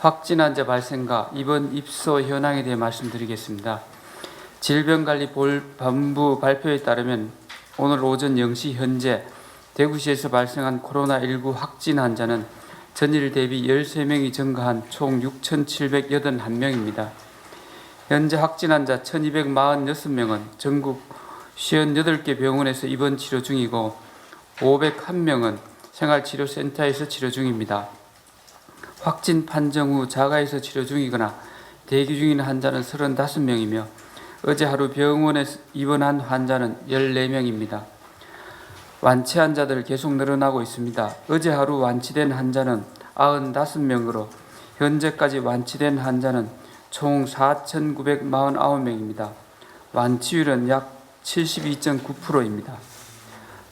확진 환자 발생과 입원 입소 현황에 대해 말씀드리겠습니다. 질병관리본부 발표에 따르면 오늘 오전 0시 현재 대구시에서 발생한 코로나19 확진 환자는 전일 대비 13명이 증가한 총 6,781명입니다. 현재 확진 환자 1,246명은 전국 58개 병원에서 입원 치료 중이고 501명은 생활치료센터에서 치료 중입니다. 확진 판정 후 자가에서 치료 중이거나 대기 중인 환자는 35명이며 어제 하루 병원에 입원한 환자는 14명입니다. 완치 환자들 계속 늘어나고 있습니다. 어제 하루 완치된 환자는 95명으로 현재까지 완치된 환자는 총 4,949명입니다. 완치율은 약 72.9%입니다.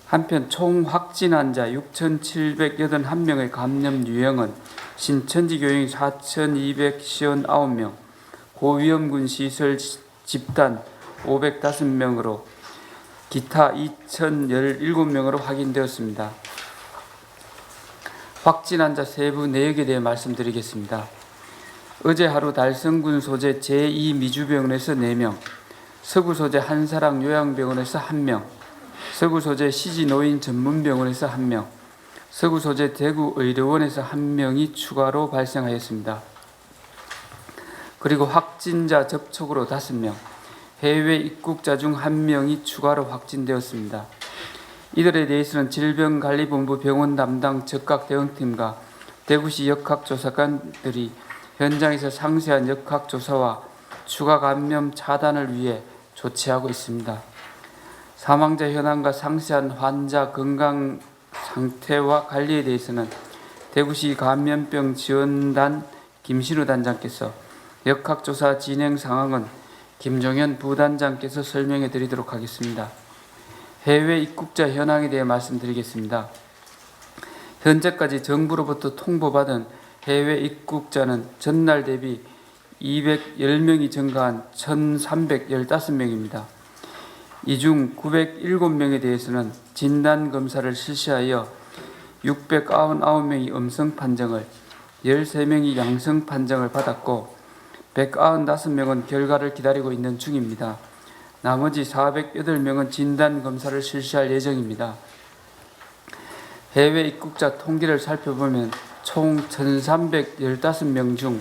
한편 총 확진 환자 6,781명의 감염 유형은 신천지교인 4,259명, 고위험군 시설 집단 505명으로 기타 2,017명으로 확인되었습니다. 확진 환자 세부 내역에 대해 말씀드리겠습니다. 어제 하루 달성군 소재 제2미주병원에서 4명, 서구 소재 한사랑 요양병원에서 1명, 서구 소재 시지노인 전문병원에서 1명, 서구 소재 대구의료원에서 1명이 추가로 발생하였습니다. 그리고 확진자 접촉으로 5명, 해외 입국자 중 1명이 추가로 확진되었습니다. 이들에 대해서는 질병관리본부 병원 담당 적각 대응팀과 대구시 역학조사관들이 현장에서 상세한 역학조사와 추가 감염 차단을 위해 조치하고 있습니다. 사망자 현황과 상세한 환자 건강 상태와 관리에 대해서는 대구시 감염병 지원단 김신우 단장께서, 역학조사 진행 상황은 김종현 부단장께서 설명해 드리도록 하겠습니다. 해외 입국자 현황에 대해 말씀드리겠습니다. 현재까지 정부로부터 통보받은 해외 입국자는 전날 대비 210명이 증가한 1,315명입니다. 이 중 907명에 대해서는 진단검사를 실시하여 699명이 음성 판정을, 13명이 양성 판정을 받았고 195명은 결과를 기다리고 있는 중입니다. 나머지 408명은 진단검사를 실시할 예정입니다. 해외 입국자 통계를 살펴보면 총 1,315명 중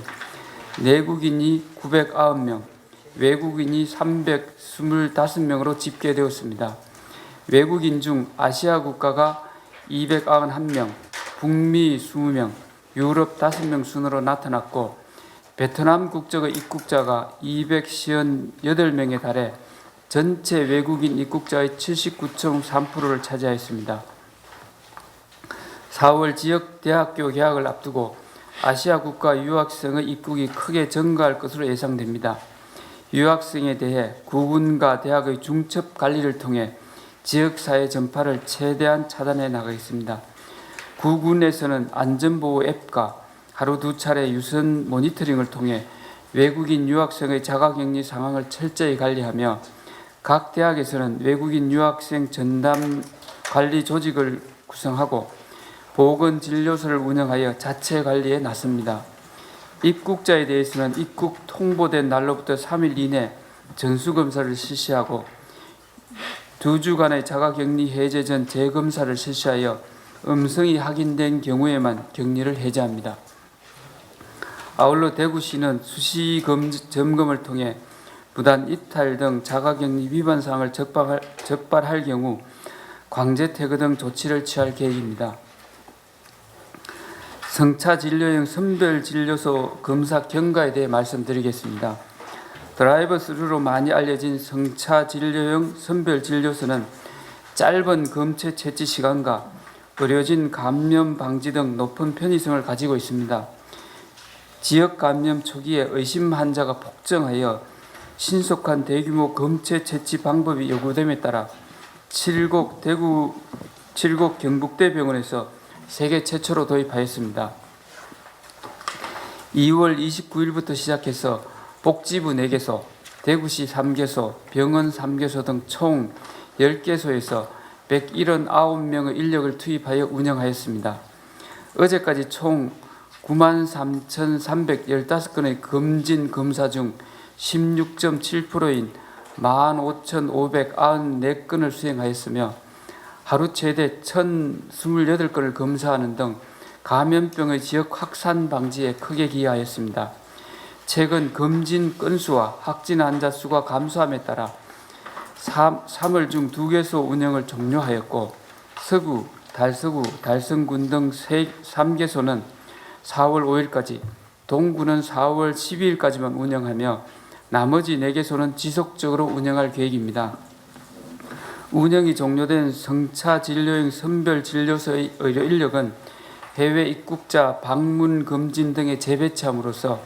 내국인이 909명, 외국인이 325명으로 집계되었습니다. 외국인 중 아시아 국가가 291명, 북미 20명, 유럽 5명 순으로 나타났고 베트남 국적의 입국자가 258명에 달해 전체 외국인 입국자의 79.3%를 차지하였습니다. 4월 지역 대학교 개학을 앞두고 아시아 국가 유학생의 입국이 크게 증가할 것으로 예상됩니다. 유학생에 대해 구군과 대학의 중첩 관리를 통해 지역사회 전파를 최대한 차단해 나가겠습니다. 구군에서는 안전보호 앱과 하루 2차례 유선 모니터링을 통해 외국인 유학생의 자가격리 상황을 철저히 관리하며 각 대학에서는 외국인 유학생 전담 관리 조직을 구성하고 보건진료소를 운영하여 자체 관리에 나섭니다. 입국자에 대해서는 입국 통보된 날로부터 3일 이내 전수검사를 실시하고 2주간의 자가격리 해제 전 재검사를 실시하여 음성이 확인된 경우에만 격리를 해제합니다. 아울러 대구시는 수시 점검을 통해 부단 이탈 등 자가격리 위반 사항을 적발할 경우 강제 퇴거 등 조치를 취할 계획입니다. 성차진료용 선별진료소 검사 경과에 대해 말씀드리겠습니다. 드라이브 스루로 많이 알려진 성차진료용 선별진료소는 짧은 검체 채취 시간과 의료진 감염 방지 등 높은 편의성을 가지고 있습니다. 지역 감염 초기에 의심 환자가 폭증하여 신속한 대규모 검체 채취 방법이 요구됨에 따라 칠곡 경북대병원에서 세계 최초로 도입하였습니다. 2월 29일부터 시작해서 복지부 4개소, 대구시 3개소, 병원 3개소 등 총 10개소에서 179명의 인력을 투입하여 운영하였습니다. 어제까지 총 93,315건의 검진 검사 중 16.7%인 15,594건을 수행하였으며 하루 최대 1,028건을 검사하는 등 감염병의 지역 확산 방지에 크게 기여하였습니다. 최근 검진 건수와 확진 환자 수가 감소함에 따라 3월 중 2개소 운영을 종료하였고 서구, 달서구, 달성군 등 3개소는 4월 5일까지, 동구는 4월 12일까지만 운영하며 나머지 4개소는 지속적으로 운영할 계획입니다. 운영이 종료된 성차 진료용 선별 진료소의 의료 인력은 해외 입국자 방문 검진 등에 재배치함으로써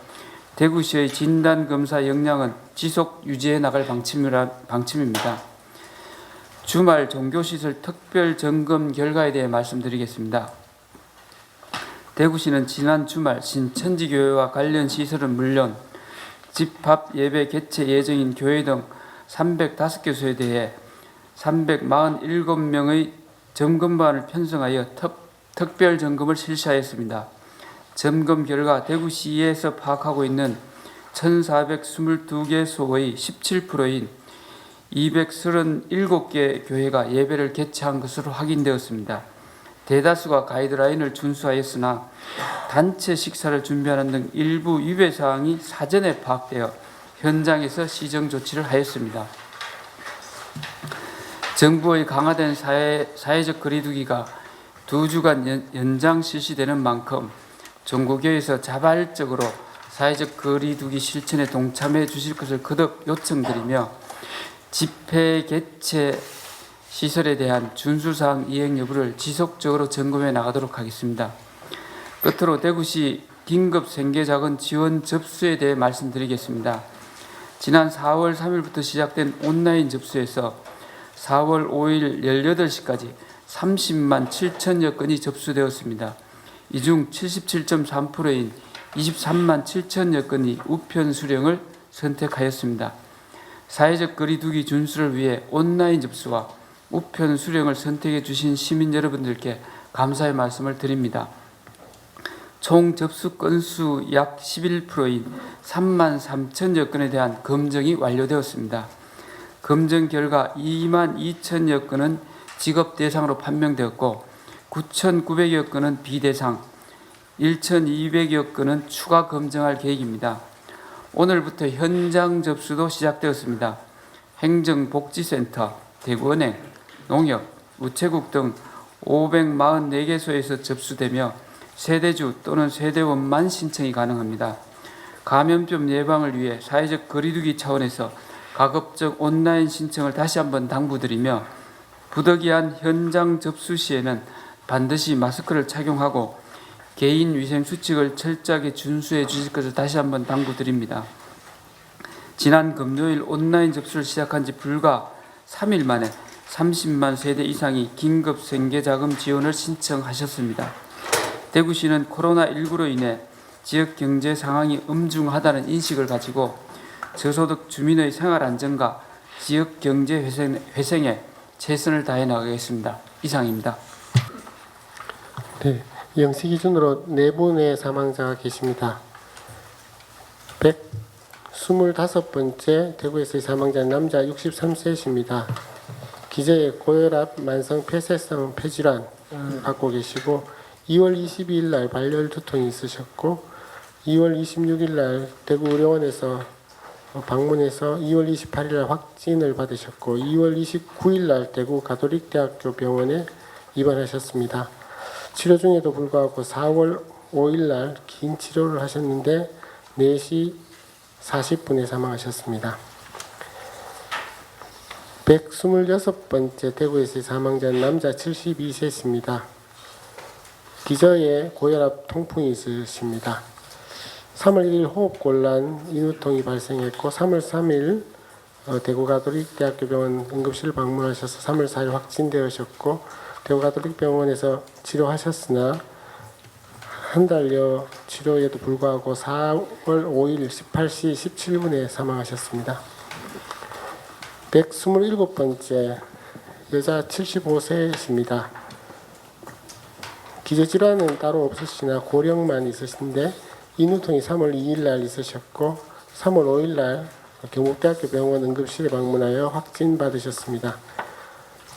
대구시의 진단 검사 역량은 지속 유지해 나갈 방침입니다. 주말 종교시설 특별 점검 결과에 대해 말씀드리겠습니다. 대구시는 지난 주말 신천지교회와 관련 시설은 물론 집합 예배 개최 예정인 교회 등 305개소에 대해 347명의 점검반을 편성하여 특별 점검을 실시하였습니다. 점검 결과 대구시에서 파악하고 있는 1,422개소의 17%인 237개 교회가 예배를 개최한 것으로 확인되었습니다. 대다수가 가이드라인을 준수하였으나 단체 식사를 준비하는 등 일부 위배 사항이 사전에 파악되어 현장에서 시정 조치를 하였습니다. 정부의 강화된 사회적 거리두기가 2주간 연장 실시되는 만큼 종고교에서 자발적으로 사회적 거리두기 실천에 동참해 주실 것을 거듭 요청드리며 집회 개최 시설에 대한 준수사항 이행 여부를 지속적으로 점검해 나가도록 하겠습니다. 끝으로 대구시 긴급 생계자금 지원 접수에 대해 말씀드리겠습니다. 지난 4월 3일부터 시작된 온라인 접수에서 4월 5일 18시까지 30만 7천여 건이 접수되었습니다. 이 중 77.3%인 23만 7천여 건이 우편 수령을 선택하였습니다. 사회적 거리두기 준수를 위해 온라인 접수와 우편 수령을 선택해 주신 시민 여러분들께 감사의 말씀을 드립니다. 총 접수 건수 약 11%인 3만 3천여 건에 대한 검증이 완료되었습니다. 검증 결과 2만 2천여 건은 직업 대상으로 판명되었고 9,900여 건은 비대상, 1,200여 건은 추가 검증할 계획입니다. 오늘부터 현장 접수도 시작되었습니다. 행정복지센터, 대구은행, 농협, 우체국 등 544개소에서 접수되며 세대주 또는 세대원만 신청이 가능합니다. 감염병 예방을 위해 사회적 거리두기 차원에서 가급적 온라인 신청을 다시 한번 당부드리며 부득이한 현장 접수 시에는 반드시 마스크를 착용하고 개인 위생 수칙을 철저하게 준수해 주실 것을 다시 한번 당부드립니다. 지난 금요일 온라인 접수를 시작한 지 불과 3일 만에 30만 세대 이상이 긴급 생계자금 지원을 신청하셨습니다. 대구시는 코로나19로 인해 지역 경제 상황이 엄중하다는 인식을 가지고 저소득 주민의 생활 안정과 지역 경제 회생에 최선을 다해 나가겠습니다. 이상입니다. 네, 영시 기준으로 4분의 사망자가 계십니다. 125번째 대구에서의 사망자는 남자 63세이십니다. 기저에 고혈압, 만성 폐쇄성 폐질환을 갖고 계시고 2월 22일 날 발열 두통이 있으셨고 2월 26일 날 대구의료원에서 방문해서 2월 28일 날 확진을 받으셨고 2월 29일 날 대구 가톨릭대학교 병원에 입원하셨습니다. 치료 중에도 불구하고 4월 5일 날 긴 치료를 하셨는데 4시 40분에 사망하셨습니다. 126번째 대구에서의 사망자는 남자 72세입니다. 기저에 고혈압 통풍이 있으십니다. 3월 1일 호흡곤란 인후통이 발생했고 3월 3일 대구가톨릭대학교병원 응급실 방문하셔서 3월 4일 확진되셨고 대구가톨릭병원에서 치료하셨으나 한 달여 치료에도 불구하고 4월 5일 18시 17분에 사망하셨습니다. 127번째 여자 75세이십니다. 기저질환은 따로 없으시나 고령만 있으신데 인후통이 3월 2일 날 있으셨고 3월 5일 날 경북대학교 병원 응급실에 방문하여 확진받으셨습니다.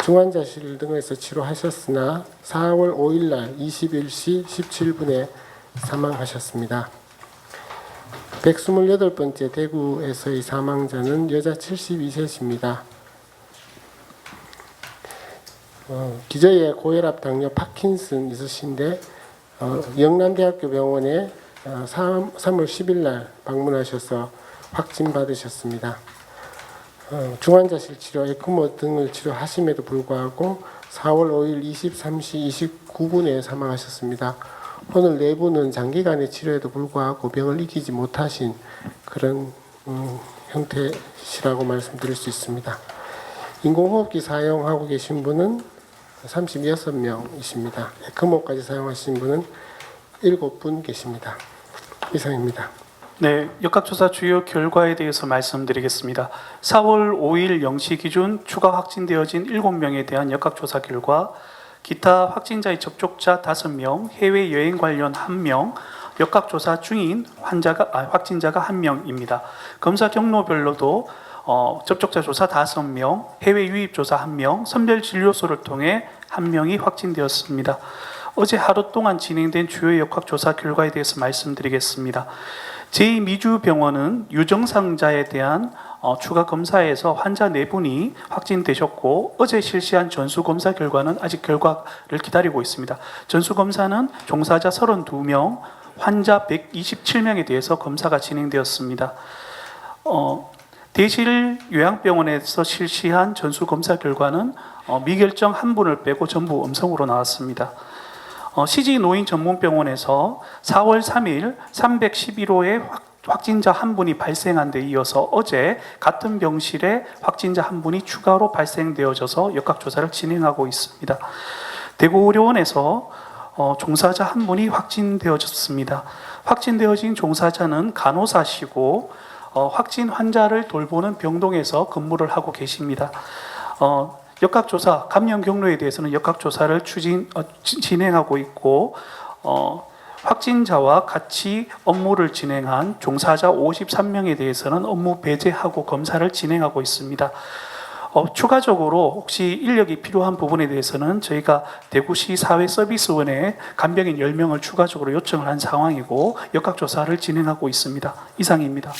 중환자실 등에서 치료하셨으나 4월 5일 날 21시 17분에 사망하셨습니다. 128번째 대구에서의 사망자는 여자 72세십니다. 기저에 고혈압, 당뇨, 파킨슨 있으신데 영남대학교 병원에 3월 10일 날 방문하셔서 확진받으셨습니다. 중환자실 치료, 에크모 등을 치료하심에도 불구하고 4월 5일 23시 29분에 사망하셨습니다. 오늘 네 분은 장기간의 치료에도 불구하고 병을 이기지 못하신 그런 형태시라고 말씀드릴 수 있습니다. 인공호흡기 사용하고 계신 분은 36명이십니다. 에크모까지 사용하신 분은 7분 계십니다. 이상입니다. 네, 역학조사 주요 결과에 대해서 말씀드리겠습니다. 4월 5일 0시 기준 추가 확진되어진 7명에 대한 역학조사 결과, 기타 확진자의 접촉자 5명, 해외여행 관련 1명, 역학조사 중인 확진자가 1명입니다. 검사 경로별로도 접촉자 조사 5명, 해외 유입 조사 1명, 선별 진료소를 통해 1명이 확진되었습니다. 어제 하루 동안 진행된 주요 역학조사 결과에 대해서 말씀드리겠습니다. 제2미주병원은 유증상자에 대한 추가 검사에서 환자 4분이 확진되셨고, 어제 실시한 전수검사 결과는 아직 결과를 기다리고 있습니다. 전수검사는 종사자 32명, 환자 127명에 대해서 검사가 진행되었습니다. 대실 요양병원에서 실시한 전수검사 결과는 미결정 1분을 빼고 전부 음성으로 나왔습니다. CG 노인 전문병원에서 4월 3일 311호의 확진자 1분이 발생한 데 이어서 어제 같은 병실에 확진자 1분이 추가로 발생되어져서 역학조사를 진행하고 있습니다. 대구의료원에서 종사자 1분이 확진되어졌습니다. 확진되어진 종사자는 간호사시고 확진 환자를 돌보는 병동에서 근무를 하고 계십니다. 역학조사, 감염 경로에 대해서는 역학조사를 진행하고 있고, 확진자와 같이 업무를 진행한 종사자 53명에 대해서는 업무 배제하고 검사를 진행하고 있습니다. 추가적으로 혹시 인력이 필요한 부분에 대해서는 저희가 대구시 사회서비스원에 간병인 10명을 추가적으로 요청을 한 상황이고 역학조사를 진행하고 있습니다. 이상입니다.